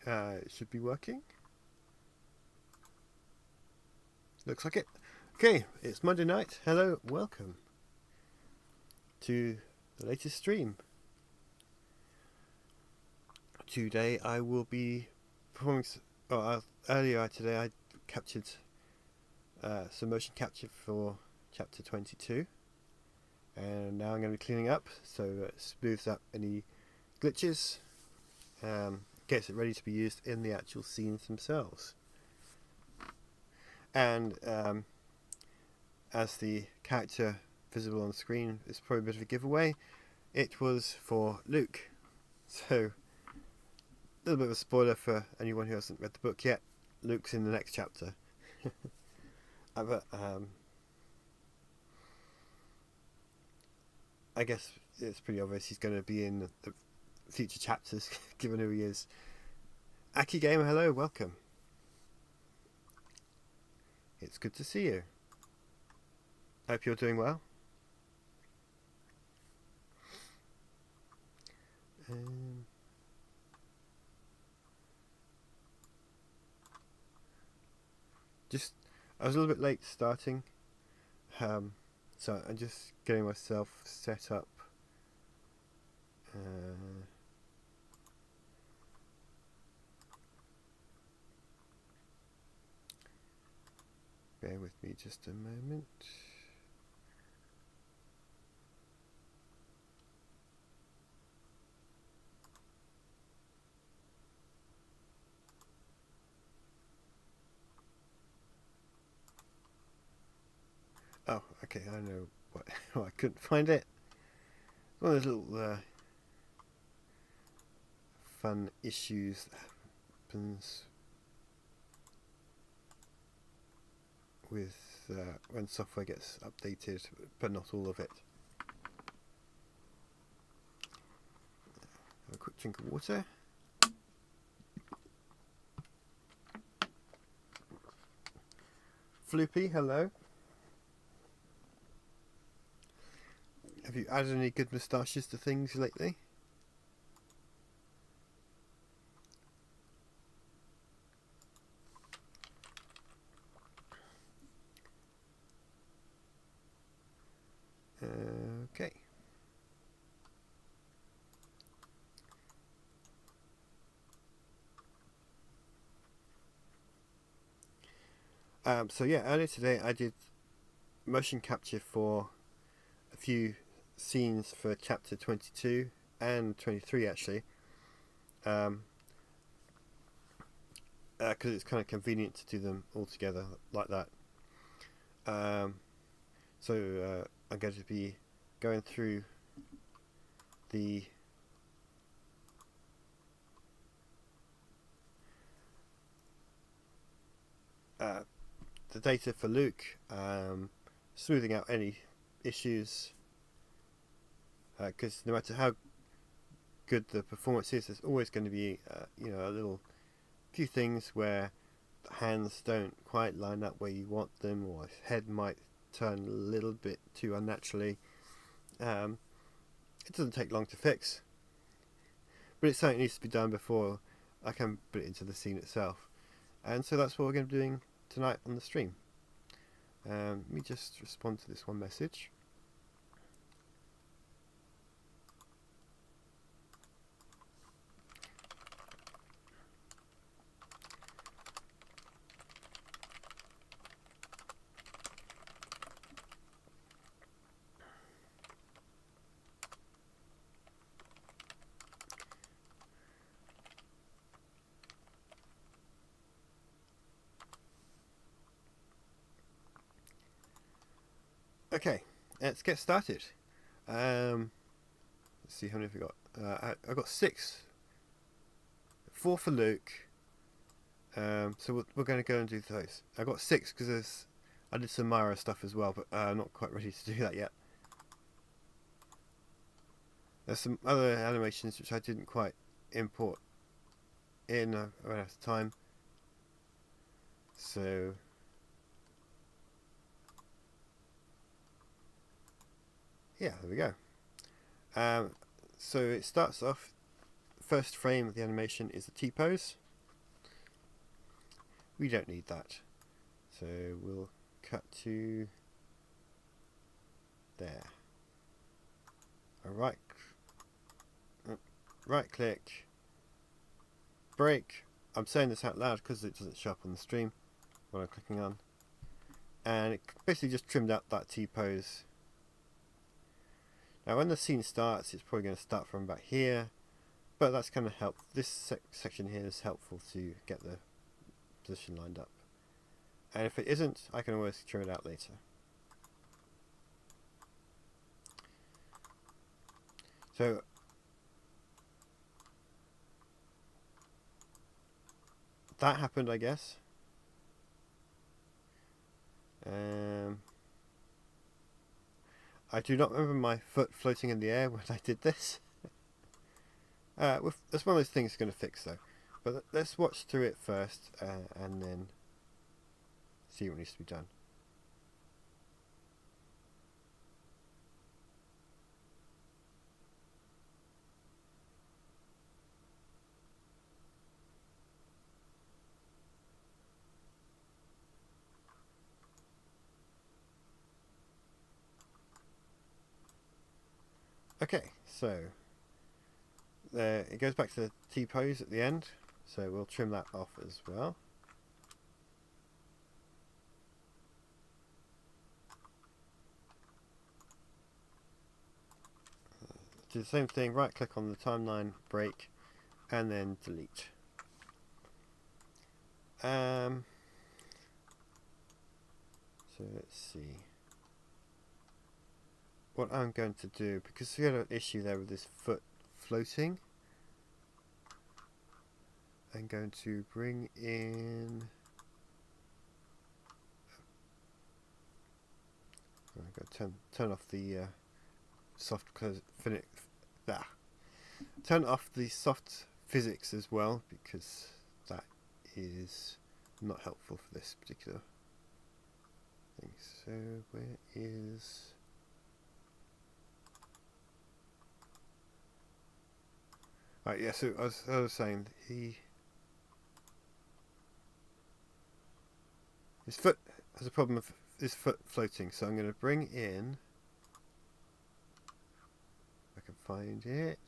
It should be working. Looks like it. Okay, it's Monday night. Hello, welcome to the latest stream. Today I will be performing. Earlier today I captured some motion capture for chapter 22, and now I'm going to be cleaning up so it smooths up any glitches, gets it ready to be used in the actual scenes themselves. And as the character visible on screen is probably a bit of a giveaway, it was for Luke. So, a little bit of a spoiler for anyone who hasn't read the book yet. Luke's in the next chapter. But, I guess it's pretty obvious he's going to be in the future chapters, given who he is. Aki Gamer, hello, welcome. It's good to see you. Hope you're doing well. I was a little bit late starting, so I'm just getting myself set up. Bear with me just a moment. Oh, okay, I know what. Oh, I couldn't find it. One of those little fun issues that happens with when software gets updated, but not all of it. Have a quick drink of water. Floopy, hello. Have you added any good moustaches to things lately? Okay. So yeah, earlier today I did motion capture for a few scenes for chapter 22 and 23 actually, because it's kind of convenient to do them all together like that. So I'm going to be going through the data for Luke, smoothing out any issues, because no matter how good the performance is, there's always going to be a little few things where the hands don't quite line up where you want them, or his head might turn a little bit too unnaturally. It doesn't take long to fix, but it's something that needs to be done before I can put it into the scene itself. And so that's what we're going to be doing tonight on the stream. Let me just respond to this one message. Okay, let's get started. Let's see how many have we got. I got 6. 4 for Luke. So we're going to go and do those. I got 6 because I did some Myra stuff as well, but I'm not quite ready to do that yet. There's some other animations which I didn't quite import in. I ran out of time. So yeah, there we go. So it starts off, first frame of the animation is a T-pose. We don't need that. So we'll cut to there. A right click, break. I'm saying this out loud because it doesn't show up on the stream what I'm clicking on. And it basically just trimmed out that T-pose. Now when the scene starts, it's probably going to start from about here, but that's going to help. This section here is helpful to get the position lined up. And if it isn't, I can always trim it out later. So that happened, I guess. I do not remember my foot floating in the air when I did this. That's one of those things going to fix though. But let's watch through it first and then see what needs to be done. Okay, so it goes back to the T-pose at the end, so we'll trim that off as well. Do the same thing, right click on the timeline, break, and then delete. So let's see. What I'm going to do, because we had an issue there with this foot floating, I'm going to bring in. I'm going to turn off the turn off the soft physics as well, because that is not helpful for this particular thing. So where is? Right, yeah, so I was saying his foot has a problem with his foot floating, so I'm going to bring in, if I can find it,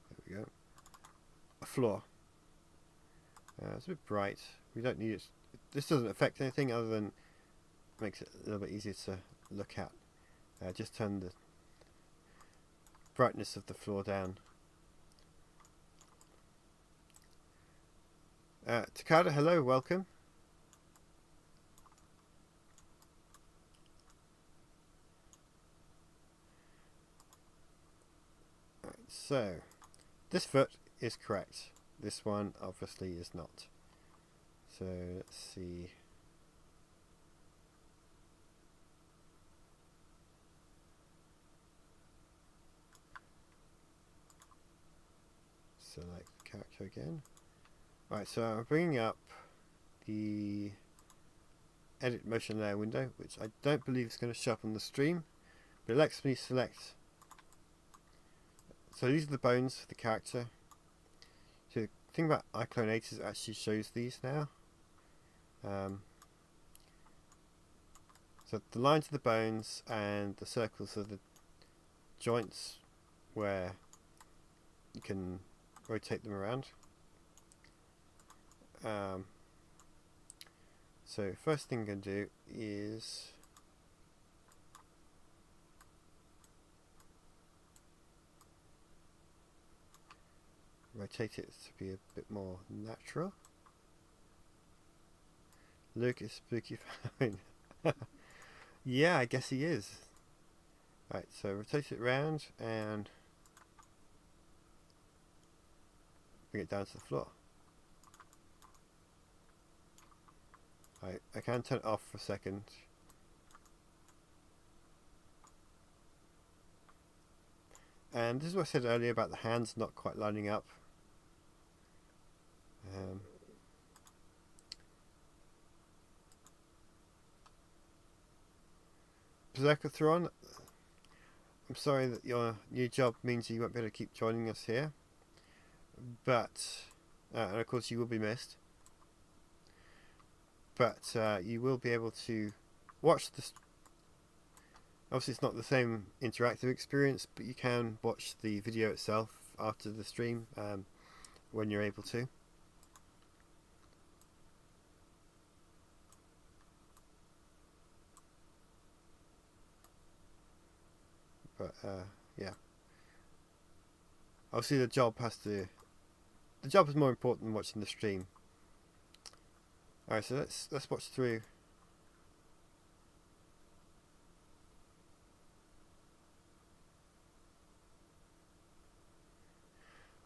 there we go, a floor. It's a bit bright, we don't need it, this doesn't affect anything other than makes it a little bit easier to look at. Just turn the brightness of the floor down. Takada, hello, welcome. Right, so this foot is correct. This one obviously is not. So let's see. Select character again. Right, so I'm bringing up the edit motion layer window, which I don't believe is going to show up on the stream, but it lets me select. So these are the bones for the character. So the thing about iClone 8 is it actually shows these now. So the lines are the bones and the circles are the joints where you can rotate them around. So first thing I'm going to do is rotate it to be a bit more natural. Luke is spooky fine. Yeah, I guess he is. Right, so rotate it around and bring it down to the floor. I can turn it off for a second. And this is what I said earlier about the hands not quite lining up. Berserker Thrawn, I'm sorry that your new job means you won't be able to keep joining us here, but and of course you will be missed. But you will be able to watch this. Obviously, it's not the same interactive experience, but you can watch the video itself after the stream when you're able to. But yeah, obviously the job is more important than watching the stream. All right, so let's watch through.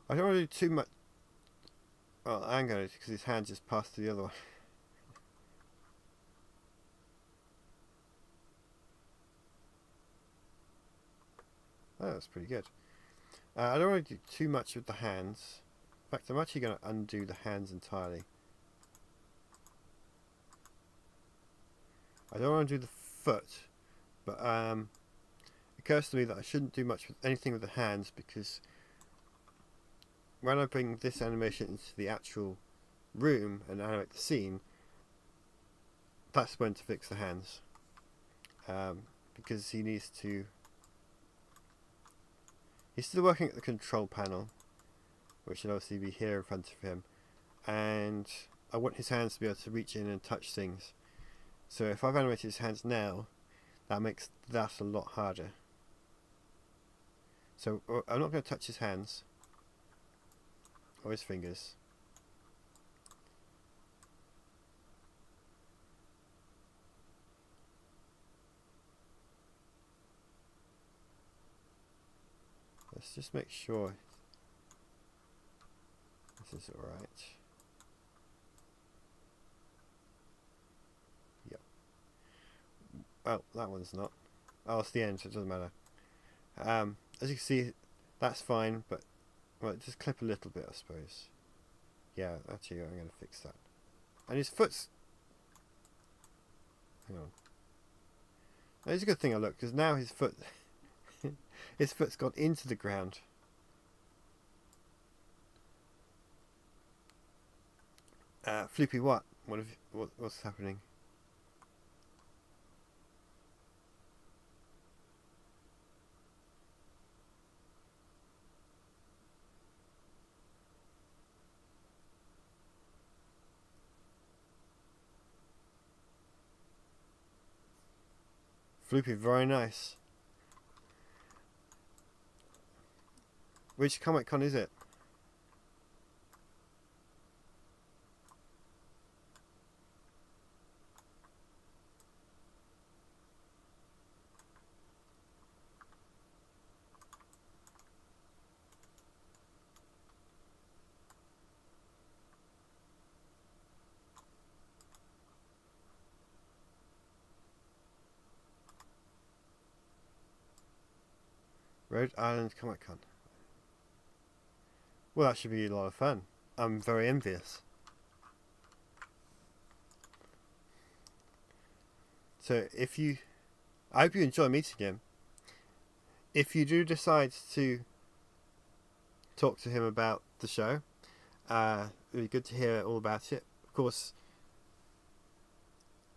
I don't want to do too much. Well, I'm going to, because his hand just passed to the other one. Oh, that's pretty good. I don't want to do too much with the hands. In fact, I'm actually going to undo the hands entirely. I don't want to do the foot, but it occurs to me that I shouldn't do much with anything with the hands, because when I bring this animation into the actual room and animate the scene, that's when to fix the hands, because he needs to. He's still working at the control panel, which should obviously be here in front of him, and I want his hands to be able to reach in and touch things. So if I've animated his hands now, that makes that a lot harder. So I'm not going to touch his hands or his fingers. Let's just make sure this is alright. Yep. Oh, that one's not. Oh, it's the end, so it doesn't matter. As you can see, that's fine, but well, just clip a little bit, I suppose. Yeah, actually, I'm going to fix that. And his foot's. Hang on. Oh, it's a good thing I look, because now his foot. His foot's gone into the ground. Floopy, what? What's happening? Floopy, very nice. Which Comic Con is it? Rhode Island Comic Con. Well, that should be a lot of fun. I'm very envious. So I hope you enjoy meeting him. If you do decide to talk to him about the show, it'd be good to hear all about it. Of course,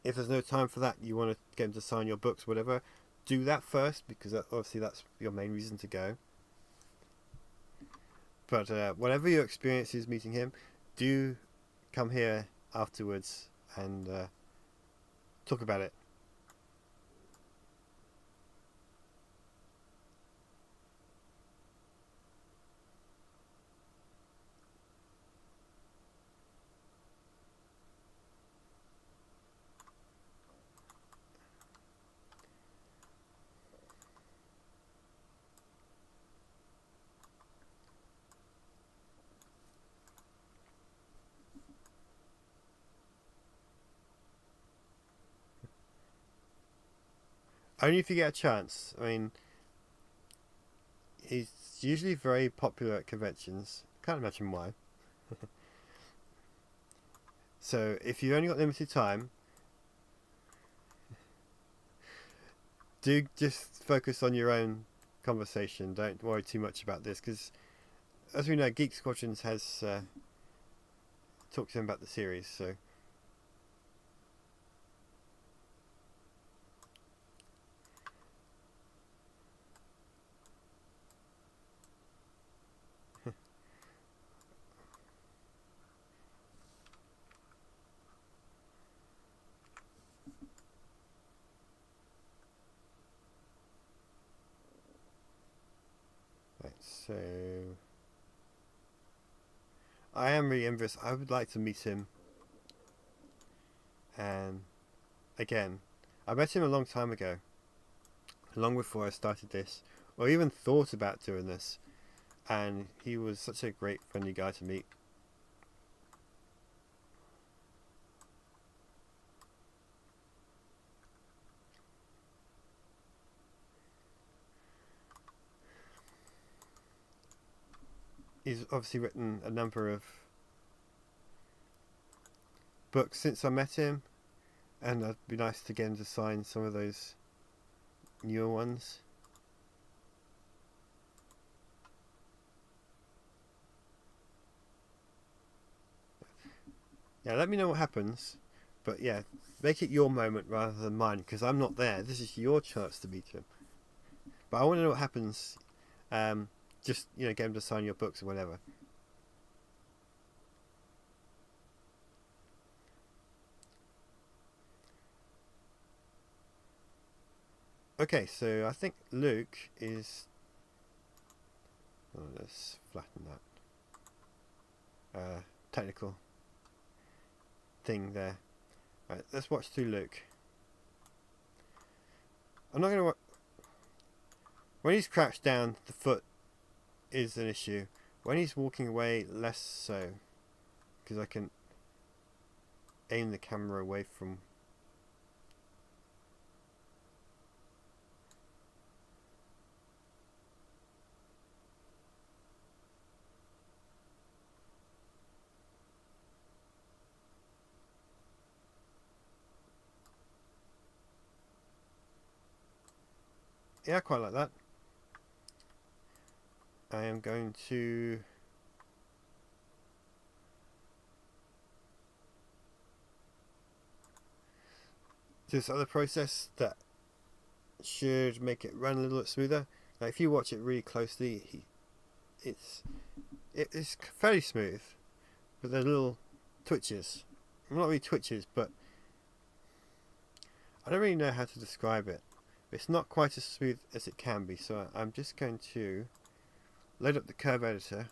if there's no time for that, you want to get him to sign your books, whatever, do that first, because obviously that's your main reason to go. But whatever your experience is meeting him, do come here afterwards and talk about it. Only if you get a chance. I mean, he's usually very popular at conventions. Can't imagine why. So if you've only got limited time, do just focus on your own conversation. Don't worry too much about this, because as we know, Geek Squadrons has talked to him about the series, so. Right, so I am really envious. I would like to meet him. And again, I met him a long time ago, long before I started this, or even thought about doing this. And he was such a great, friendly guy to meet. He's obviously written a number of books since I met him, and it'd be nice to get him to sign some of those newer ones. Yeah, let me know what happens, but yeah, make it your moment rather than mine, because I'm not there. This is your chance to meet him. But I want to know what happens. Just, get him to sign your books or whatever. Okay, so I think Luke is... Oh, let's flatten that. Technical thing there. Right, let's watch through Luke. I'm not going to... When he's crouched down, the foot is an issue. When he's walking away, less so. Because I can aim the camera away from... Yeah, I quite like that. I am going to... this other process that should make it run a little bit smoother. Now, if you watch it really closely, it's fairly smooth, but there are little twitches. Well, not really twitches, but I don't really know how to describe it. It's not quite as smooth as it can be, so I'm just going to load up the curve editor,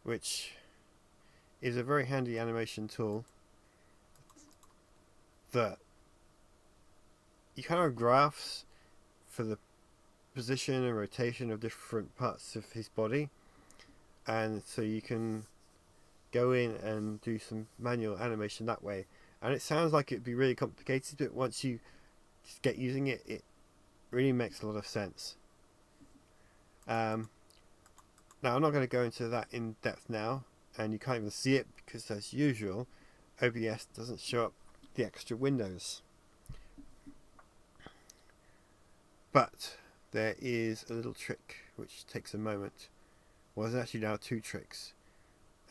which is a very handy animation tool that you kind of graphs for the position and rotation of different parts of his body, and so you can go in and do some manual animation that way. And it sounds like it'd be really complicated, but once you just get using it, it really makes a lot of sense. Now, I'm not going to go into that in depth now, and you can't even see it because, as usual, OBS doesn't show up the extra windows. But there is a little trick which takes a moment. Well, there's actually now two tricks.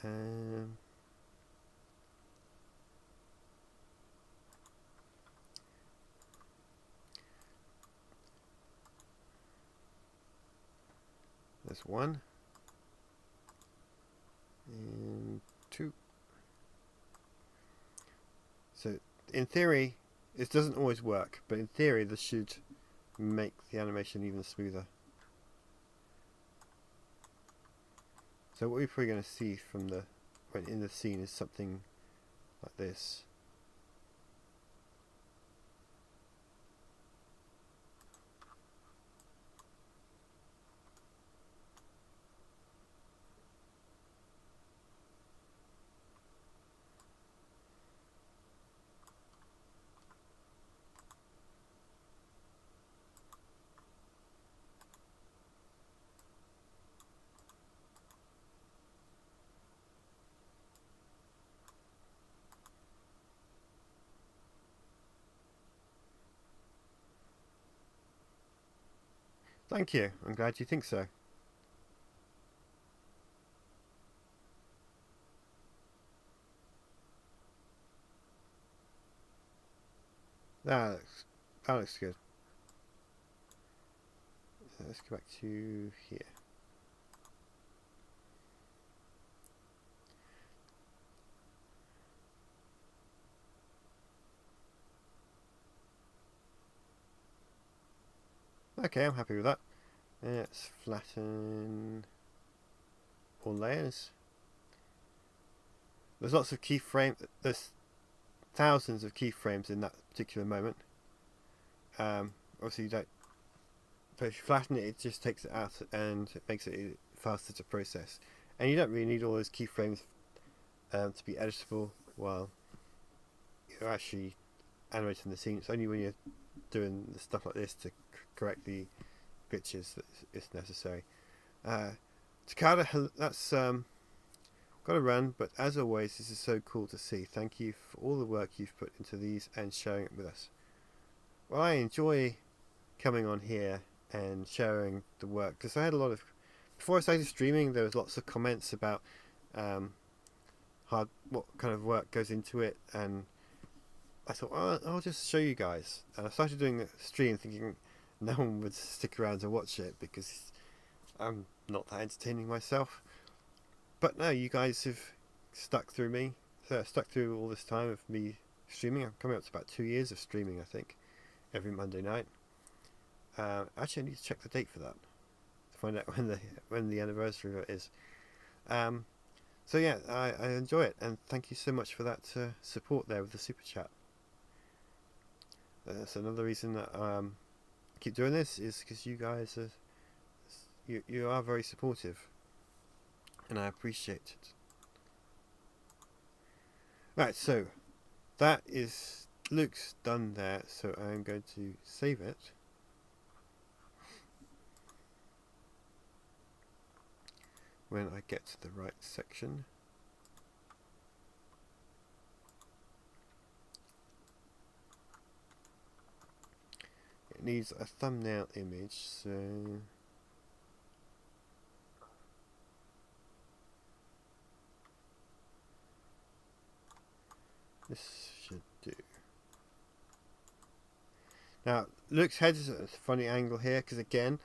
There's one and two. So in theory, it doesn't always work, but in theory this should make the animation even smoother. So what we're probably going to see from when in the scene is something like this. Thank you. I'm glad you think so. That looks good. Let's go back to here. Okay, I'm happy with that. Let's flatten all layers. There's lots of keyframes. There's thousands of keyframes in that particular moment. Obviously, you don't. But if you flatten it, it just takes it out and it makes it faster to process. And you don't really need all those keyframes to be editable while you're actually animating the scene. It's only when you're doing the stuff like this to correct the glitches that it's necessary. Takada, that's got to run, but as always, this is so cool to see. Thank you for all the work you've put into these and sharing it with us. Well, I enjoy coming on here and sharing the work because I had a lot of. Before I started streaming, there was lots of comments about what kind of work goes into it, and I thought, oh, I'll just show you guys. And I started doing a stream thinking no one would stick around to watch it because I'm not that entertaining myself. But no, you guys have stuck through me. Stuck through all this time of me streaming. I'm coming up to about 2 years of streaming, I think, every Monday night. Actually, I need to check the date for that to find out when the anniversary of it is. So yeah, I enjoy it, and thank you so much for that support there with the super chat. That's another reason that I keep doing this, is because you guys are you are very supportive, and I appreciate it. Right, so that looks done there, so I'm going to save it. When I get to the right section. It needs a thumbnail image, so this should do. Now, Luke's head is at a funny angle here, because again,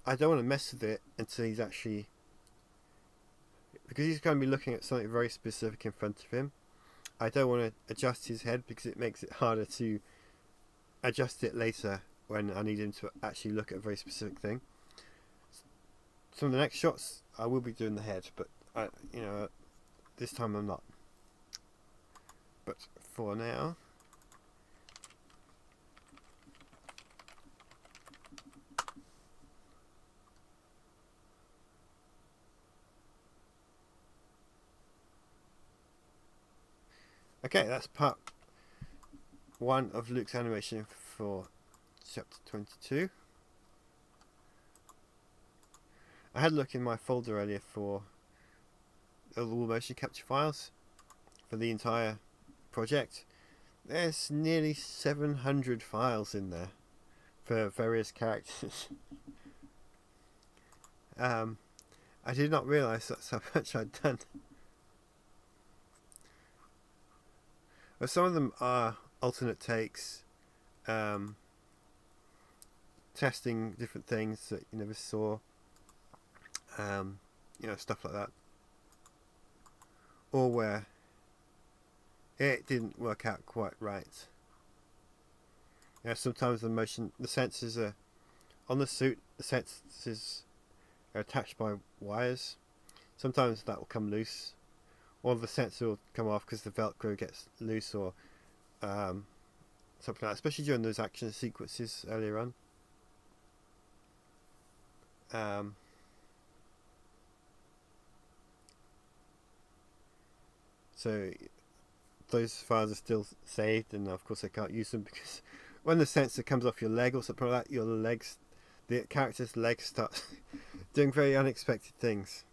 I don't want to mess with it until he's actually, because he's going to be looking at something very specific in front of him. I don't want to adjust his head because it makes it harder to adjust it later when I need him to actually look at a very specific thing. Some of the next shots I will be doing the head, but this time I'm not. But for now, okay, that's part 1 of Luke's animation for chapter 22. I had a look in my folder earlier for all the motion capture files for the entire project. There's nearly 700 files in there for various characters. I did not realise that's how much I'd done. Well, some of them are alternate takes, testing different things that you never saw, stuff like that, or where it didn't work out quite right. Sometimes the sensors are on the suit. The sensors are attached by wires. Sometimes that will come loose, or the sensor will come off because the Velcro gets loose, or something like that, especially during those action sequences earlier on. So those files are still saved, and of course I can't use them because when the sensor comes off your leg or something like that, the character's legs start doing very unexpected things.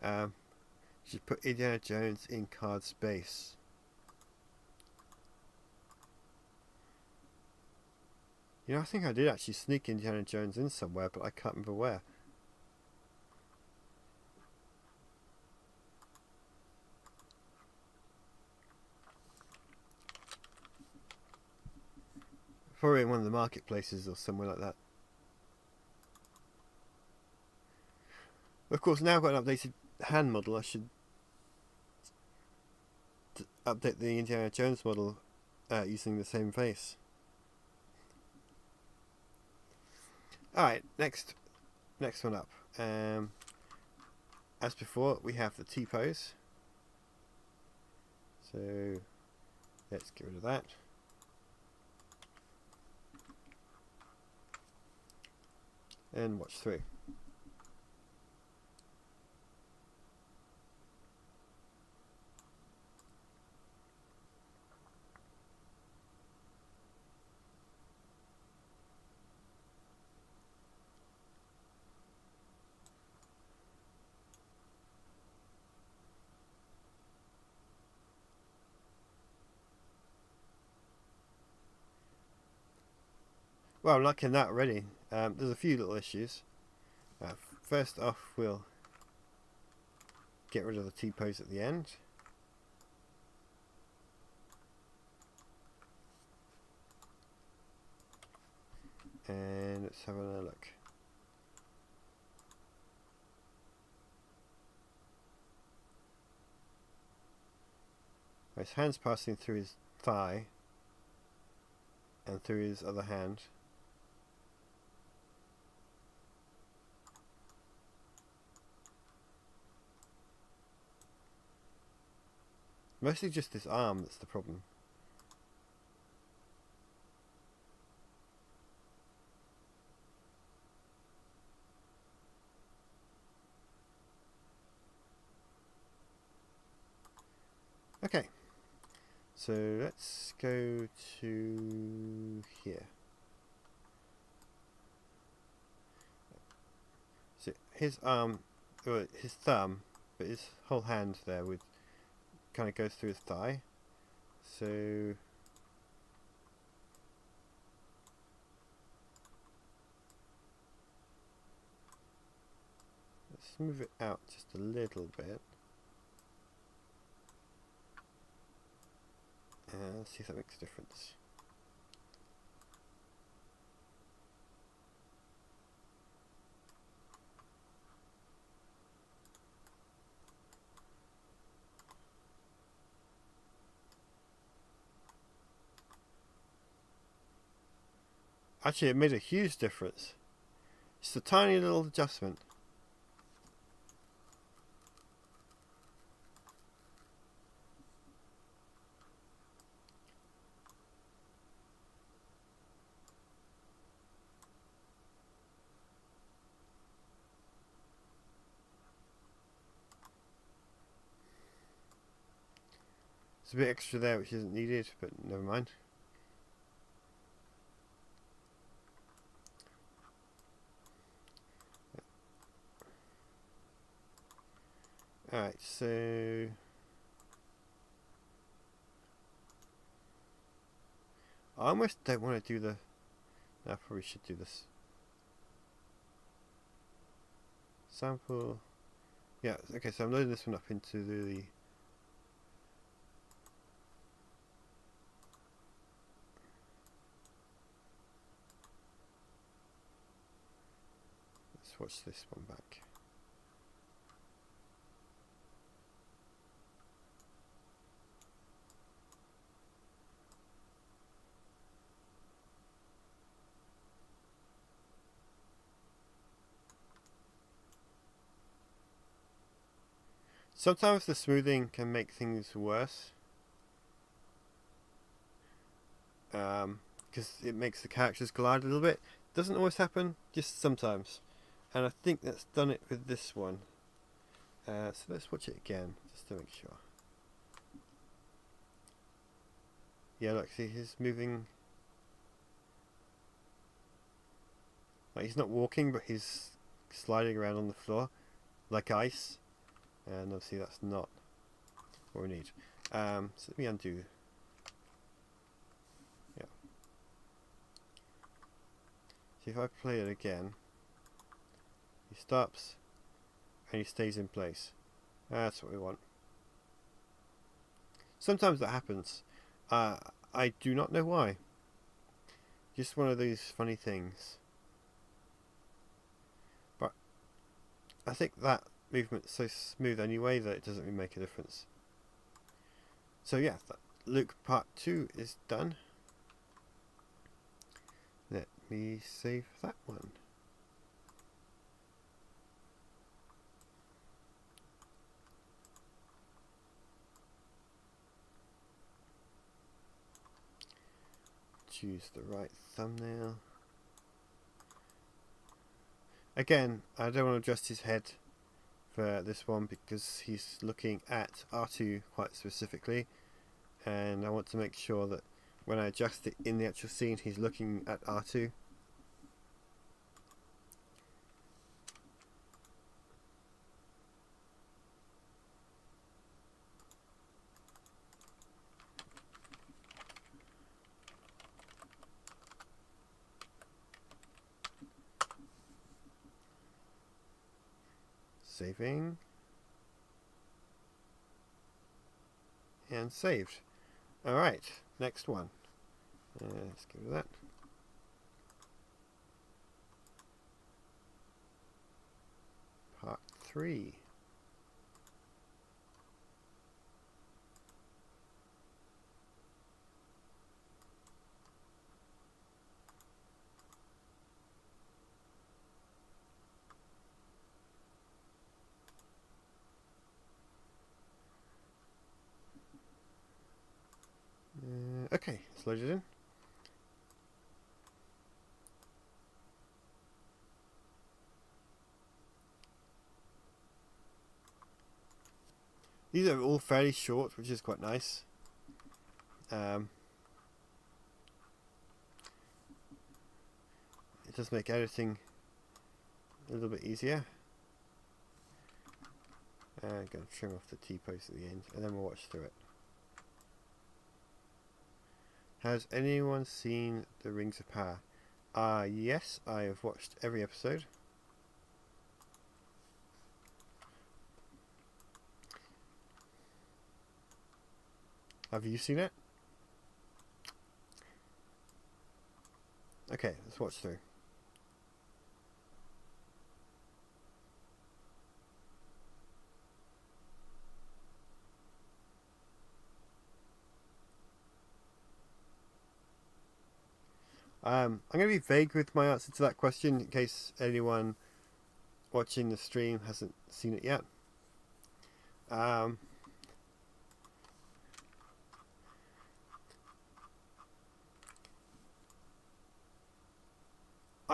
You should put Indiana Jones in card space. You know, I think I did actually sneak Indiana Jones in somewhere, but I can't remember where. Probably in one of the marketplaces or somewhere like that. Of course, now I've got an updated hand model. I should update the Indiana Jones model using the same face. Alright, next one up. As before, we have the T-pose. So let's get rid of that. And watch through. Well, I'm liking that already. There's a few little issues. First off, we'll get rid of the T-pose at the end. And let's have another look. His hand's passing through his thigh and through his other hand. Mostly just this arm that's the problem. Okay, so let's go to here. So his arm, or his thumb, but his whole hand there would kind of goes through his thigh. So let's move it out just a little bit. Let's see if that makes a difference. Actually, it made a huge difference. Just a tiny little adjustment. There's a bit extra there which isn't needed, but never mind. Alright, so I almost don't want to do the... I probably should do this. Sample. Yeah, okay, so I'm loading this one up into the... Let's watch this one back. Sometimes the smoothing can make things worse. Because it makes the characters glide a little bit. Doesn't always happen, just sometimes. And I think that's done it with this one. So let's watch it again, just to make sure. Yeah, look, see, he's moving. Like, he's not walking, but he's sliding around on the floor like ice. And obviously that's not what we need. So let me undo. Yeah. See, if I play it again, he stops and he stays in place. That's what we want. Sometimes that happens. I do not know why. Just one of those funny things. But I think that movement's so smooth anyway that it doesn't really make a difference. So yeah, Luke part 2 is done. Let me save that one. Choose the right thumbnail. Again, I don't want to adjust his head for this one because he's looking at R2 quite specifically, and I want to make sure that when I adjust it in the actual scene he's looking at R2. Saving. And saved. Alright, next one. Let's go to that. Part 3. Okay, let's load it in. These are all fairly short, which is quite nice. It does make editing a little bit easier. I'm going to trim off the T-post at the end, and then we'll watch through it. Has anyone seen The Rings of Power? Yes, I have watched every episode. Have you seen it? Okay, let's watch through. I'm going to be vague with my answer to that question in case anyone watching the stream hasn't seen it yet. I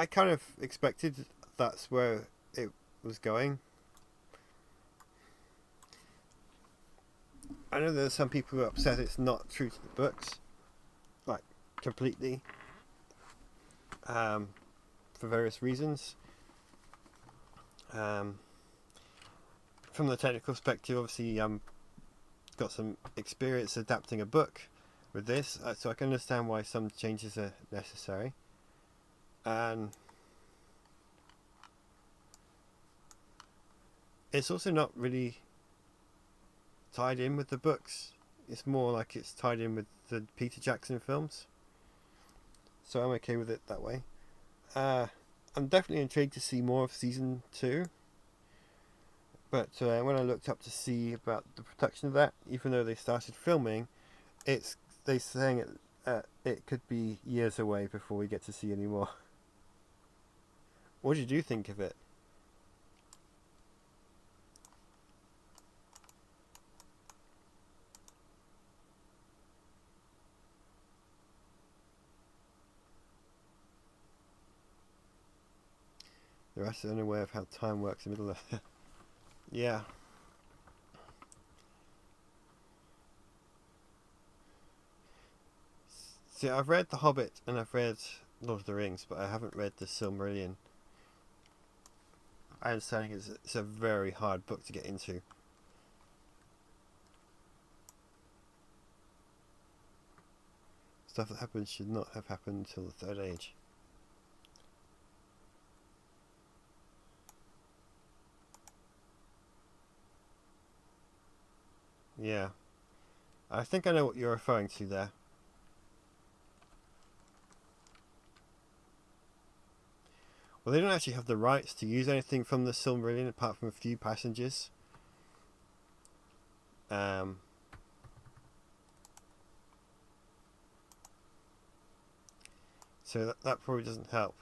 kind of expected that's where it was going. I know there's some people who are upset it's not true to the books, like completely, for various reasons. From the technical perspective, obviously, got some experience adapting a book with this, so I can understand why some changes are necessary. And it's also not really tied in with the books. It's more like it's tied in with the Peter Jackson films. So I'm okay with it that way. I'm definitely intrigued to see more of season 2. But when I looked up to see about the production of that, even though they started filming, they're saying it could be years away before we get to see any more. What did you think of it? The rest are unaware of how time works in Middle Earth. Yeah. See, I've read The Hobbit and I've read Lord of the Rings, but I haven't read The Silmarillion. I understand it's a very hard book to get into. Stuff that happens should not have happened until the Third Age. Yeah. I think I know what you're referring to there. Well, they don't actually have the rights to use anything from the Silmarillion apart from a few passages. So that probably doesn't help.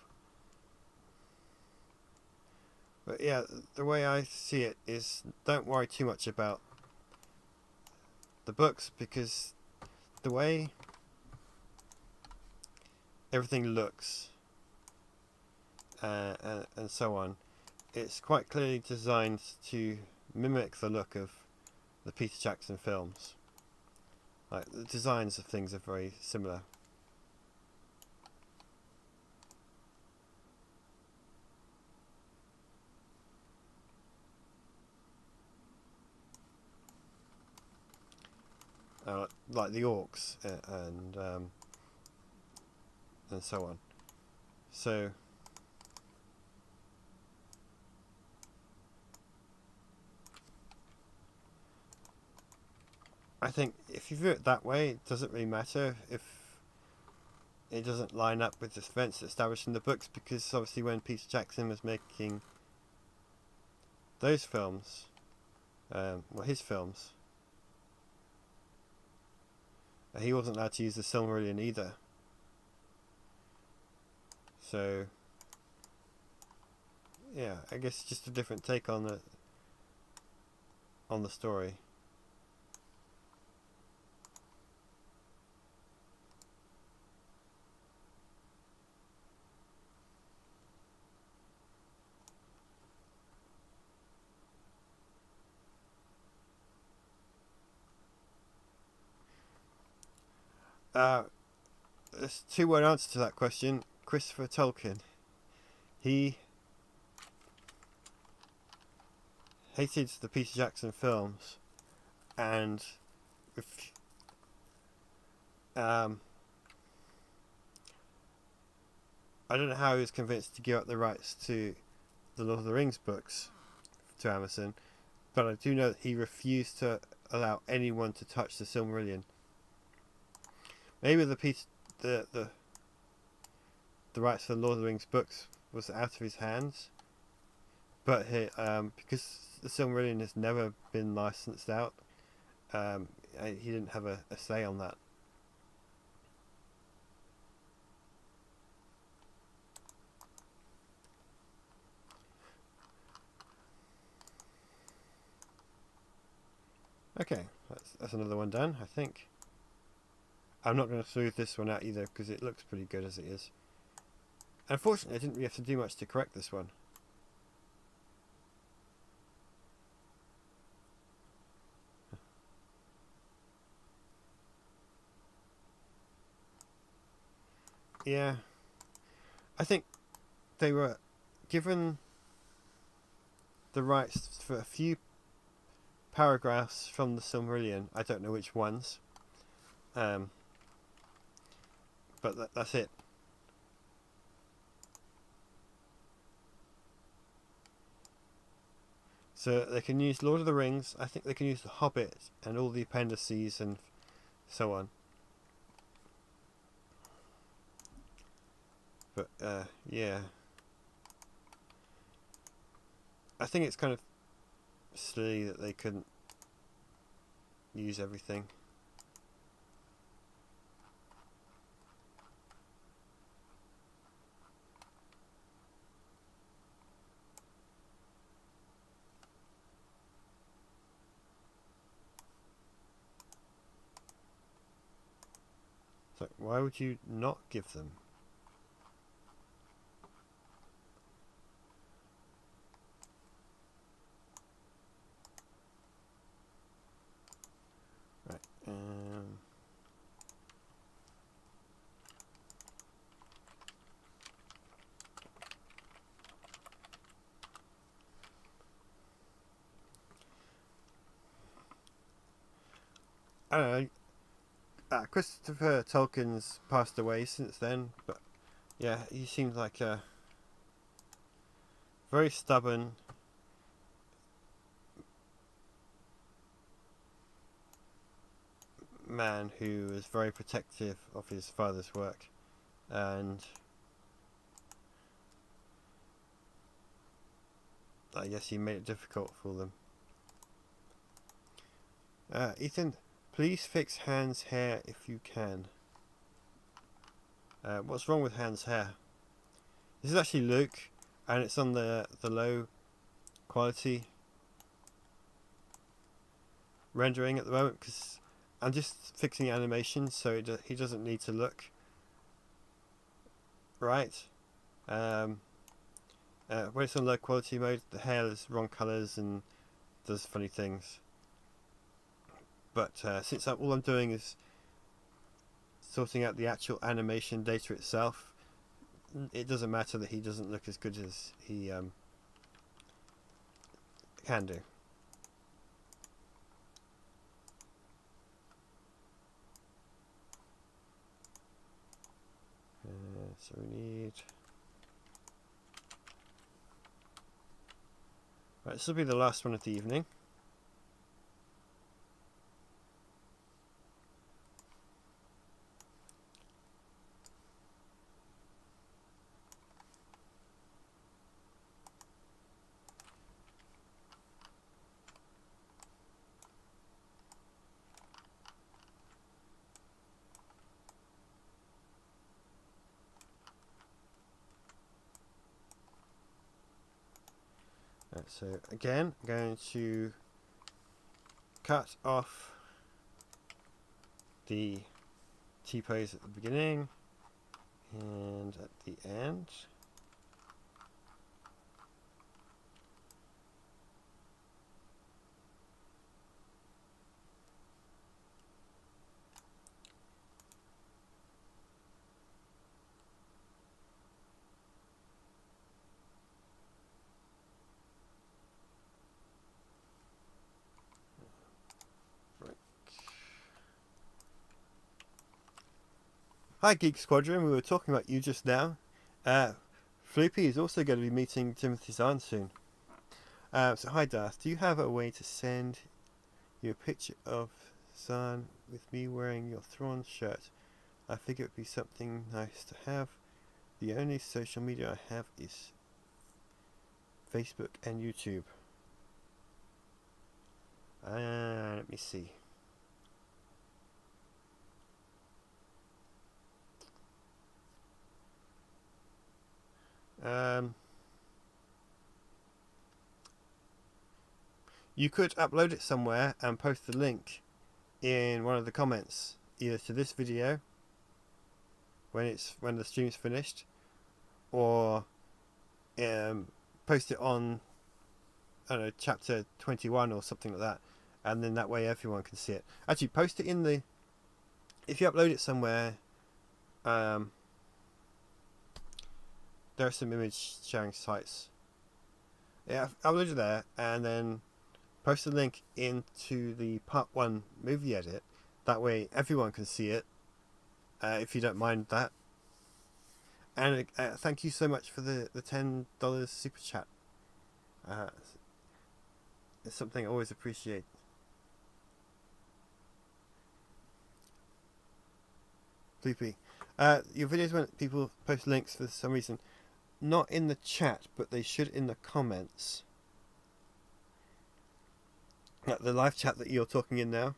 But yeah, the way I see it is, don't worry too much about the books, because the way everything looks and so on, it's quite clearly designed to mimic the look of the Peter Jackson films. Like, the designs of things are very similar. Like the orcs and so on. So I think if you view it that way, it doesn't really matter if it doesn't line up with the events established in the books, because obviously when Peter Jackson was making those films, his films, he wasn't allowed to use the Silmarillion either. So yeah, I guess just a different take on the story. There's a two-word answer to that question. Christopher Tolkien. He hated the Peter Jackson films, and I don't know how he was convinced to give up the rights to the Lord of the Rings books to Amazon, but I do know that he refused to allow anyone to touch the Silmarillion. Maybe the rights for the Lord of the Rings books was out of his hands, but because the Silmarillion has never been licensed out, he didn't have a say on that. Okay, that's another one done, I think. I'm not going to smooth this one out either, because it looks pretty good as it is. Unfortunately, I didn't really have to do much to correct this one. Yeah, I think they were given the rights for a few paragraphs from the Silmarillion. I don't know which ones, but that's it. So they can use Lord of the Rings. I think they can use The Hobbit and all the appendices and so on. But yeah, I think it's kind of silly that they couldn't use everything. So why would you not give them? Right. I don't know. Christopher Tolkien's passed away since then, but yeah, he seemed like a very stubborn, man who was very protective of his father's work, and I guess he made it difficult for them. Ethan, please fix Han's hair if you can. What's wrong with Han's hair? This is actually Luke, and it's on the low quality rendering at the moment because I'm just fixing animation so he doesn't need to look right. When it's on low quality mode, the hair is wrong colours and does funny things. But since all I'm doing is sorting out the actual animation data itself, it doesn't matter that he doesn't look as good as he can do. So we need... Right, this will be the last one of the evening. Right, so again, I'm going to cut off the T-pose at the beginning and at the end. Hi Geek Squadron, we were talking about you just now. Floopy is also going to be meeting Timothy Zahn soon. So hi Darth, do you have a way to send you a picture of Zahn with me wearing your Thrawn shirt? I figure it would be something nice to have. The only social media I have is Facebook and YouTube. Let me see. You could upload it somewhere and post the link in one of the comments, either to this video when the stream's finished, or post it on, I don't know, chapter 21 or something like that, and then that way everyone can see it. Actually, post it in the, if you upload it somewhere, there are some image sharing sites. Yeah, upload it there and then post the link into the part 1 movie edit. That way everyone can see it, if you don't mind that. And thank you so much for the $10 super chat. It's something I always appreciate. Floopy. Your videos when people post links for some reason, not in the chat, but they should in the comments. The live chat that you're talking in now.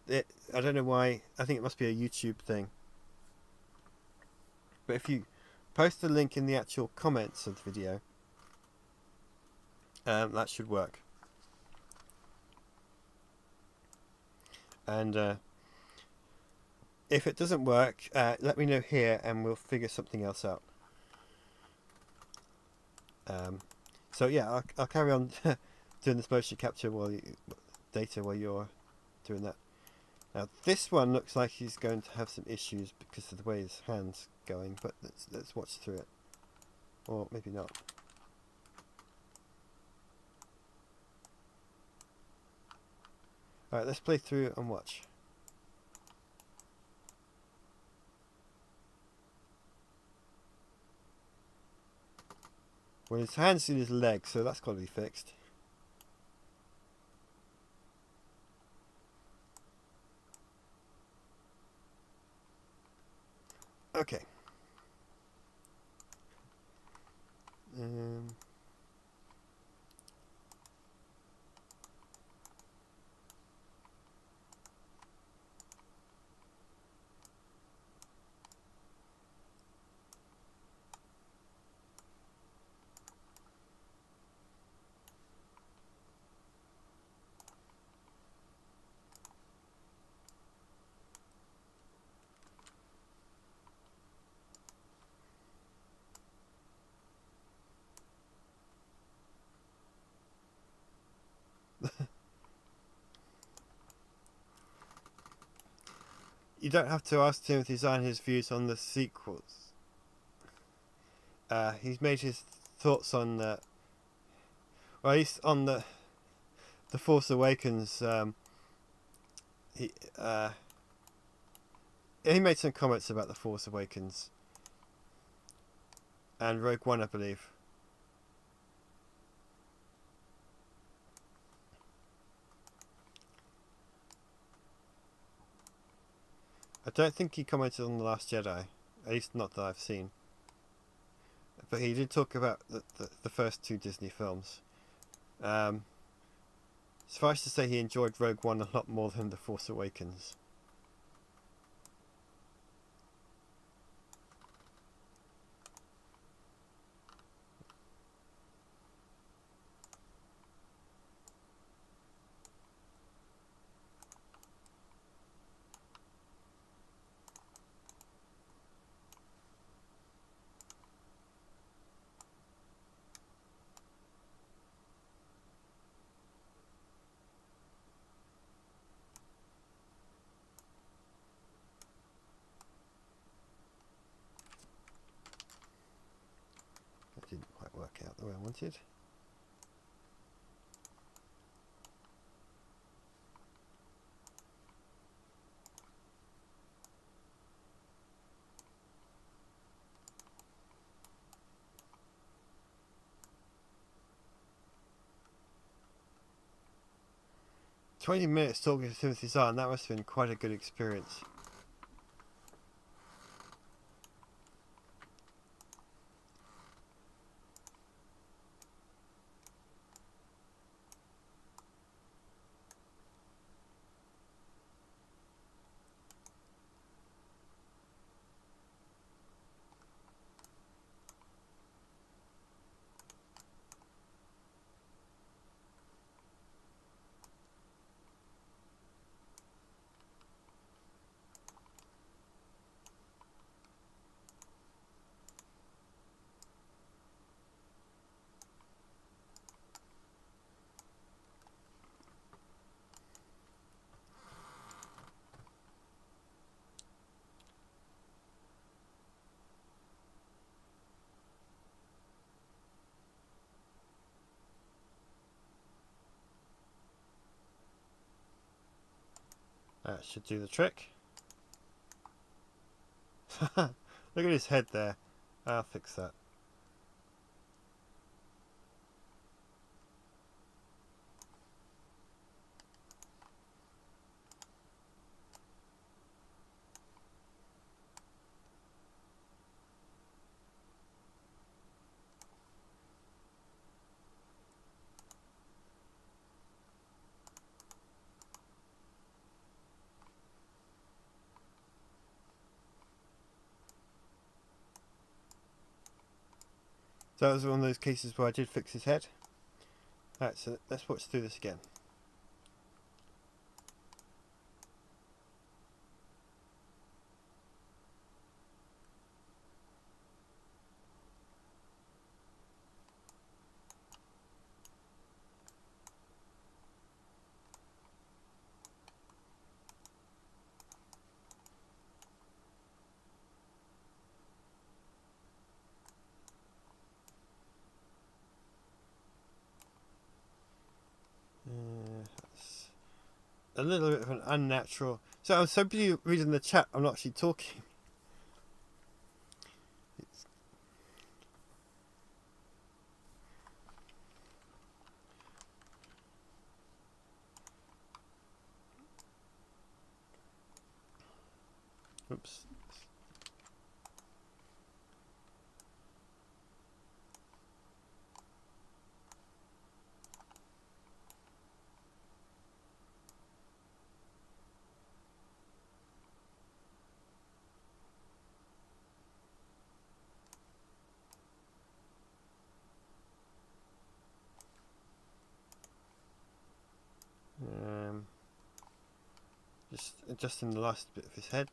I don't know why. I think it must be a YouTube thing. But if you post the link in the actual comments of the video, that should work. And if it doesn't work, let me know here and we'll figure something else out. So yeah, I'll carry on doing this motion capture data while you're doing that. Now this one looks like he's going to have some issues because of the way his hand's going, but let's watch through it, or maybe not. All right, let's play through and watch. Well, his hand's in his leg, so that's got to be fixed. Okay. Um, you don't have to ask Timothy Zahn his views on the sequels. He's made his thoughts on the, well, at least on the Force Awakens. He he made some comments about the Force Awakens and Rogue One, I believe. I don't think he commented on The Last Jedi, at least not that I've seen. But he did talk about the first two Disney films. Suffice to say, he enjoyed Rogue One a lot more than The Force Awakens. That didn't quite work out the way I wanted. "20 minutes talking to Timothy Zahn, that must have been quite a good experience." That should do the trick. Look at his head there. I'll fix that. So that was one of those cases where I did fix his head. Alright, so let's watch through this again. That's a little bit of an unnatural. So I'm so busy reading the chat, I'm not actually talking. It's... Oops. Just adjusting the last bit of his head.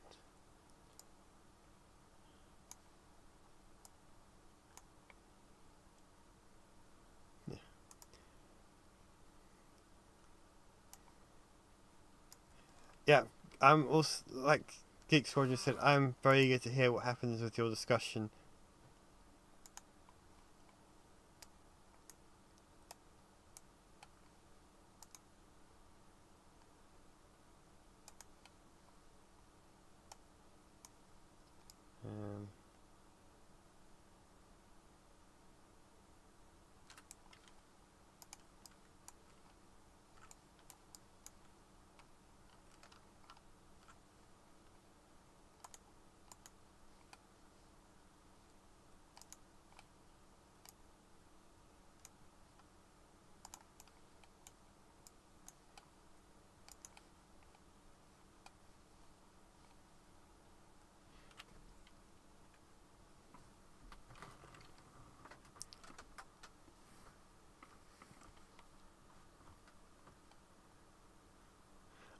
Yeah. Yeah, I'm also, like Geek Squadron said, I'm very eager to hear what happens with your discussion. Um,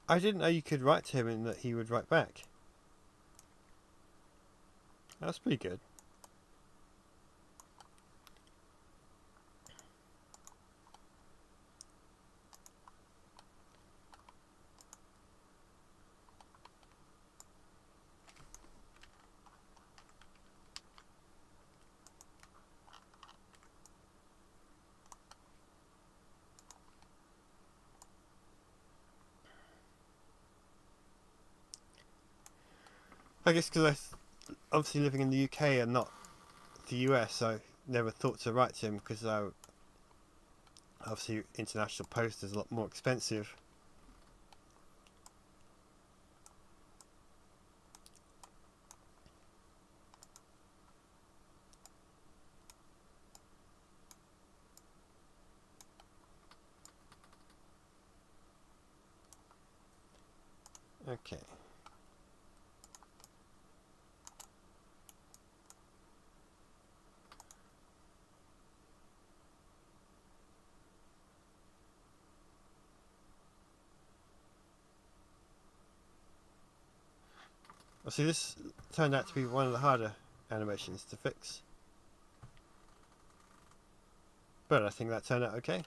I didn't know you could write to him and that he would write back. That's pretty good. I guess because obviously living in the UK and not the US, I never thought to write to him because obviously international post is a lot more expensive. Okay. Well, see, this turned out to be one of the harder animations to fix. But I think that turned out okay.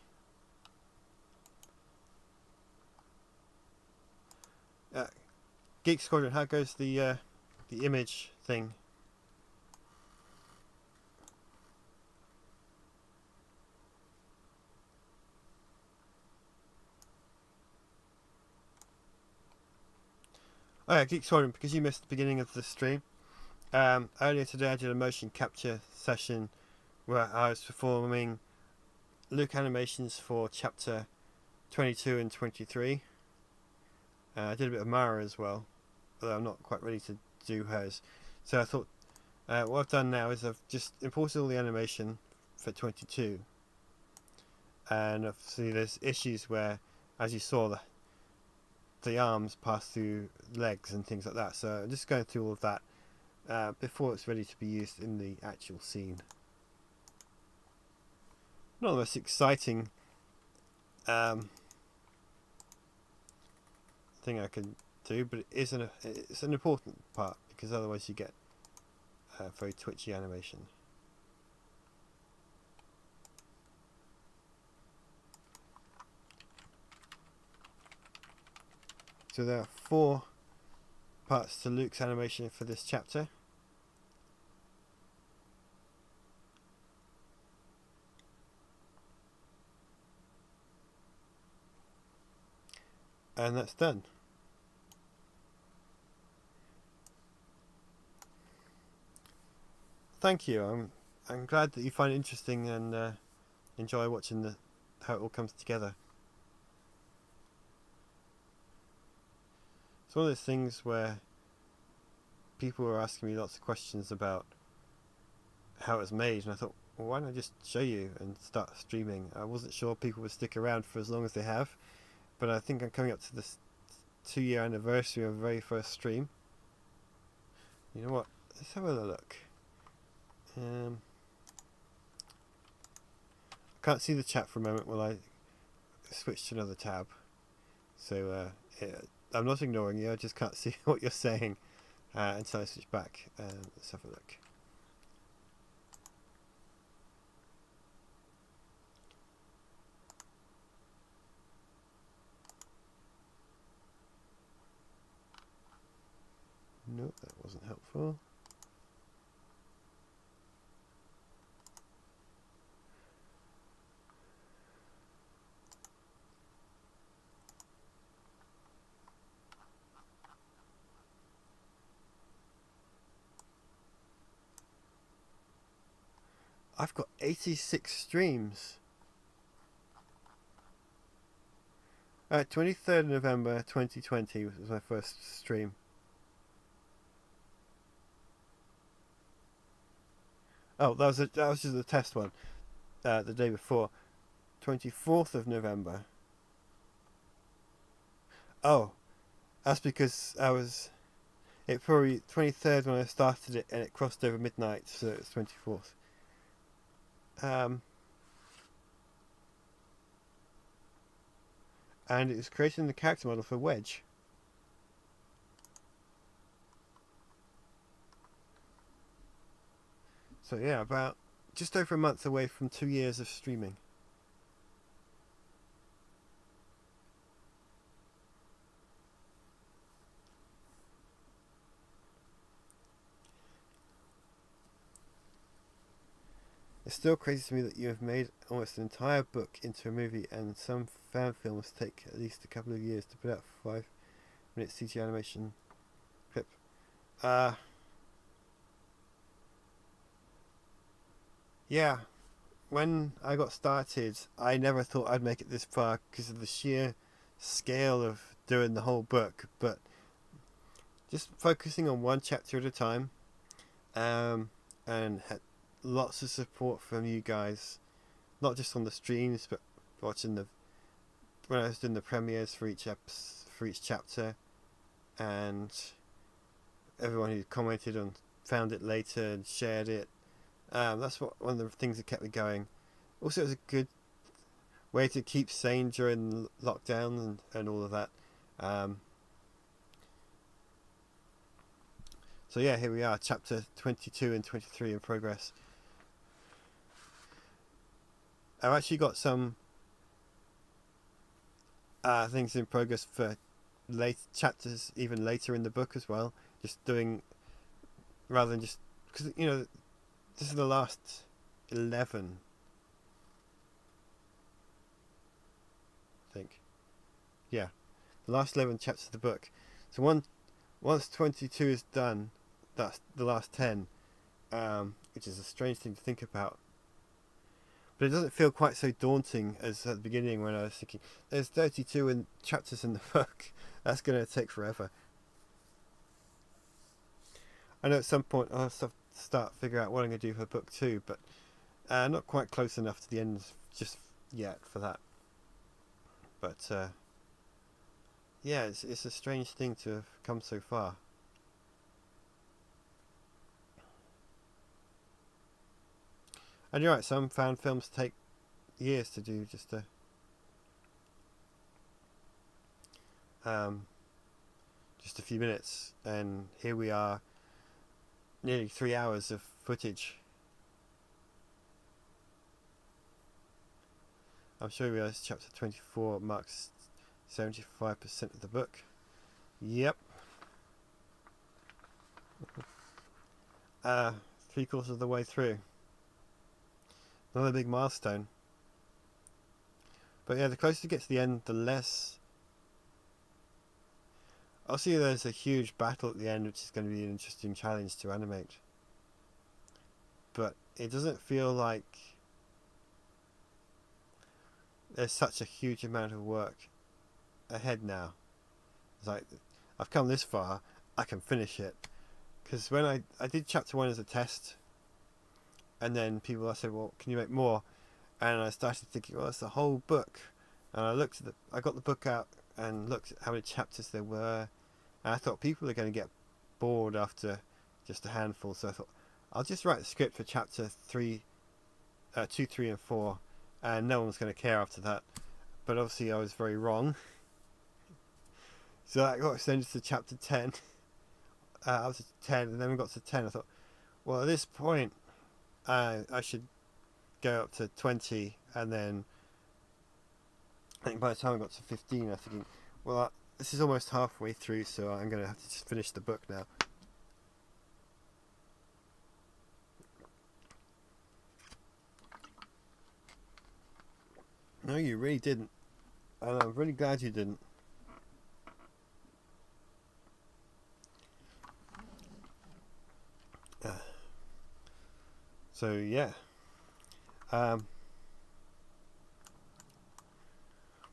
Geek Squadron, how goes the image thing? Oh yeah, Geek Squadron, because you missed the beginning of the stream. Earlier today I did a motion capture session where I was performing Luke animations for chapter 22 and 23. I did a bit of Mara as well, although I'm not quite ready to do hers. So I thought what I've done now is I've just imported all the animation for 22. And obviously there's issues where, as you saw, the arms pass through legs and things like that. So I'm just going through all of that before it's ready to be used in the actual scene. Not the most exciting thing I can do, but it's an important part because otherwise you get very twitchy animation. So there are 4 parts to Luke's animation for this chapter. And that's done. Thank you. I'm glad that you find it interesting and enjoy watching how it all comes together. It's one of those things where people were asking me lots of questions about how it was made, and I thought, well, why don't I just show you and start streaming? I wasn't sure people would stick around for as long as they have, but I think I'm coming up to this 2-year anniversary of the very first stream. You know what? Let's have a look. I can't see the chat for a moment while I switch to another tab. So I'm not ignoring you. I just can't see what you're saying until I switch back. Let's have a look. Nope, that wasn't helpful. I've got 86 streams. 23rd November 2020 was my first stream. Oh, that was just a test one. The day before, 24th of November. Oh, that's because it probably 23rd when I started it, and it crossed over midnight, so it's 24th. And it was creating the character model for Wedge. So yeah, about just over a month away from 2 years of streaming. It's still crazy to me that you have made almost an entire book into a movie, and some fan films take at least a couple of years to put out a 5-minute CG animation clip. Yeah, when I got started, I never thought I'd make it this far because of the sheer scale of doing the whole book, but just focusing on one chapter at a time, and had lots of support from you guys, not just on the streams, but watching when I was doing the premieres for each chapter, and everyone who commented and found it later and shared it. That's one of the things that kept me going. Also, it was a good way to keep sane during lockdown and all of that. So yeah, here we are, chapter 22 and 23 in progress. I've actually got some things in progress for late chapters, even later in the book as well. Just doing, rather than just, because this is the last 11, I think. Yeah, the last 11 chapters of the book. So once 22 is done, that's the last 10, which is a strange thing to think about. But it doesn't feel quite so daunting as at the beginning, when I was thinking, there's 32 chapters in the book. That's going to take forever. I know at some point I'll have to start figuring out what I'm going to do for book 2, but not quite close enough to the end just yet for that. But yeah, it's a strange thing to have come so far. And you're right, some fan films take years to do, just a few minutes, and here we are, nearly 3 hours of footage. I'm sure you realize chapter 24 marks 75% of the book. Yep. 3/4 of the way through. Another big milestone. But yeah, the closer you get to the end, the less... Obviously there's a huge battle at the end, which is going to be an interesting challenge to animate. But it doesn't feel like there's such a huge amount of work ahead now. It's like, I've come this far, I can finish it. Because when I did chapter 1 as a test, and then I said, well, can you make more? And I started thinking, well, that's the whole book. And I got the book out and looked at how many chapters there were, and I thought people are going to get bored after just a handful. So I thought, I'll just write the script for chapter 2, 3, and 4, and no one's going to care after that. But obviously I was very wrong. So that got extended to chapter 10. Up to 10, and then we got to 10. I thought, well, at this point, I should go up to 20, and then I think by the time I got to 15, I was thinking, well, this is almost halfway through, so I'm going to have to just finish the book now. No, you really didn't. And I'm really glad you didn't. So, yeah. Well,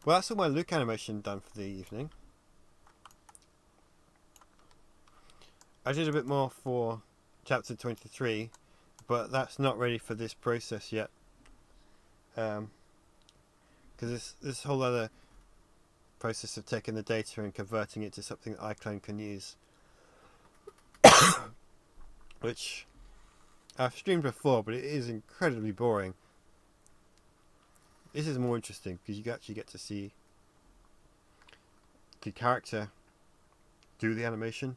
that's all my Luke animation done for the evening. I did a bit more for chapter 23, but that's not ready for this process yet. Because this whole other process of taking the data and converting it to something that iClone can use, which I've streamed before, but it is incredibly boring. This is more interesting because you actually get to see the character do the animation,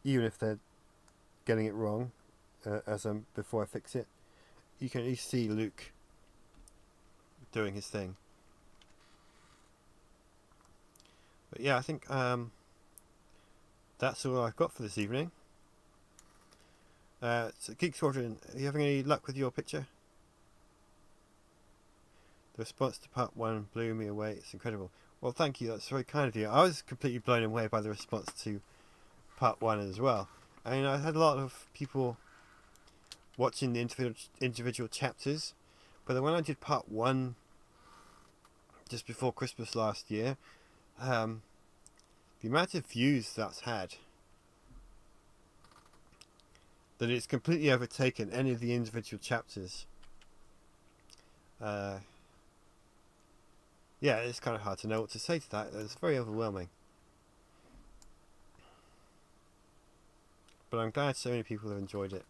even if they're getting it wrong. Before I fix it, you can at least see Luke doing his thing. But yeah, I think that's all I've got for this evening. So Geek Squadron, are you having any luck with your picture? The response to part 1 blew me away. It's incredible. Well, thank you. That's very kind of you. I was completely blown away by the response to part 1 as well. I mean, I had a lot of people watching the individual chapters, but then when I did part 1 just before Christmas last year, the amount of views that's had, that it's completely overtaken any of the individual chapters. Yeah, it's kind of hard to know what to say to that. It's very overwhelming. But I'm glad so many people have enjoyed it.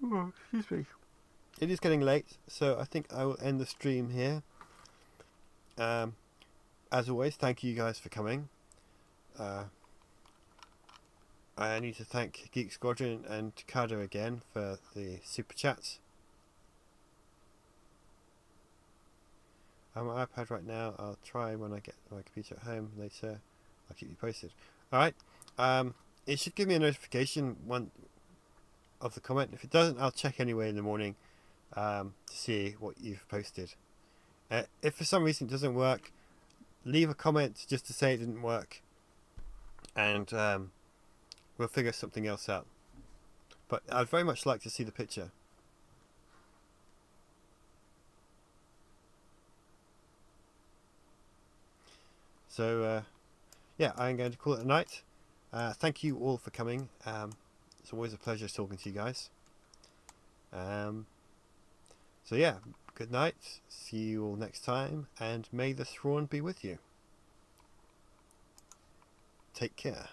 Oh, excuse me. It is getting late, so I think I will end the stream here. As always, thank you guys for coming. I need to thank Geek Squadron and Takado again for the super chats. I'm on my iPad right now. I'll try when I get my computer at home later. I'll keep you posted. Alright. It should give me a notification of the comment. If it doesn't, I'll check anyway in the morning to see what you've posted. If for some reason it doesn't work, leave a comment just to say it didn't work, and we'll figure something else out. But I'd very much like to see the picture. So yeah, I'm going to call it a night. Thank you all for coming. It's always a pleasure talking to you guys. So yeah, good night. See you all next time, and may the Thrawn be with you. Take care.